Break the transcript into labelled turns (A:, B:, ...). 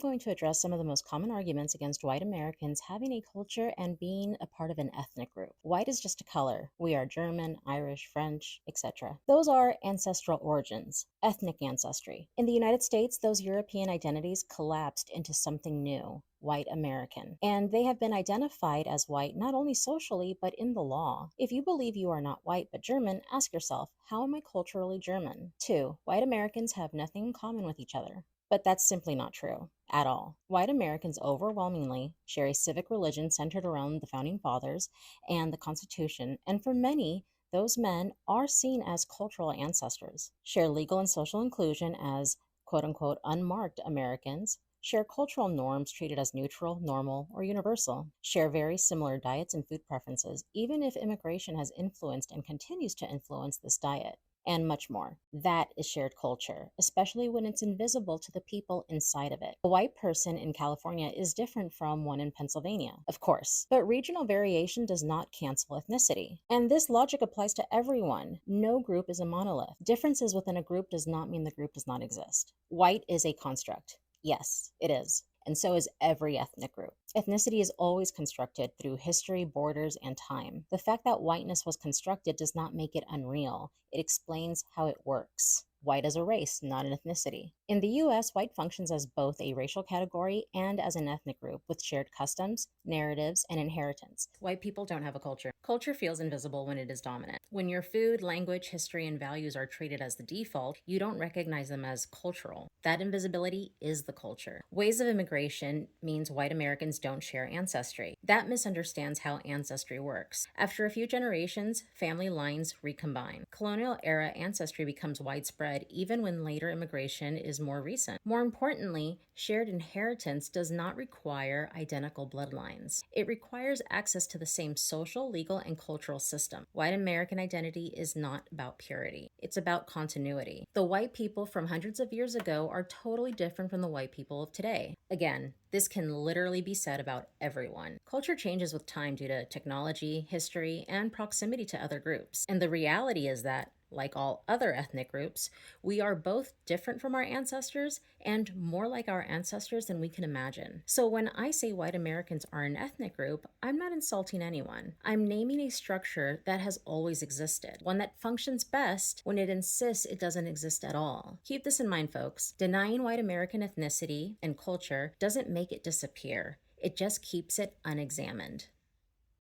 A: going to address some of the most common arguments against white Americans having a culture and being a part of an ethnic group. White is just a color. We are German, Irish, French, etc. Those are ancestral origins, ethnic ancestry. In the United States, those European identities collapsed into something new, white American. And they have been identified as white not only socially, but in the law. If you believe you are not white but German, ask yourself, how am I culturally German? 2. White Americans have nothing in common with each other. But that's simply not true at all. White Americans overwhelmingly share a civic religion centered around the Founding Fathers and the Constitution, and for many, those men are seen as cultural ancestors, share legal and social inclusion as quote unquote unmarked Americans, share cultural norms treated as neutral, normal, or universal, share very similar diets and food preferences, even if immigration has influenced and continues to influence this diet, and much more. That is shared culture, especially when it's invisible to the people inside of it. A white person in California is different from one in Pennsylvania, of course, but regional variation does not cancel ethnicity. And this logic applies to everyone. No group is a monolith. Differences within a group does not mean the group does not exist. White is a construct. Yes, it is. And so is every ethnic group. Ethnicity is always constructed through history, borders, and time. The fact that whiteness was constructed does not make it unreal. It explains how it works. White as a race, not an ethnicity. In the US, white functions as both a racial category and as an ethnic group with shared customs, narratives, and inheritance. White people don't have a culture. Culture feels invisible when it is dominant. When your food, language, history, and values are treated as the default, you don't recognize them as cultural. That invisibility is the culture. Ways of immigration means white Americans don't share ancestry. That misunderstands how ancestry works. After a few generations, family lines recombine. Colonial era ancestry becomes widespread even when later immigration is more recent. More importantly, shared inheritance does not require identical bloodlines. It requires access to the same social, legal, and cultural system. White American identity is not about purity. It's about continuity. The white people from hundreds of years ago are totally different from the white people of today. Again, this can literally be said about everyone. Culture changes with time due to technology, history, and proximity to other groups. And the reality is that, like all other ethnic groups, we are both different from our ancestors and more like our ancestors than we can imagine. So when I say white Americans are an ethnic group, I'm not insulting anyone. I'm naming a structure that has always existed, one that functions best when it insists it doesn't exist at all. Keep this in mind, folks. Denying white American ethnicity and culture doesn't make it disappear. It just keeps it unexamined.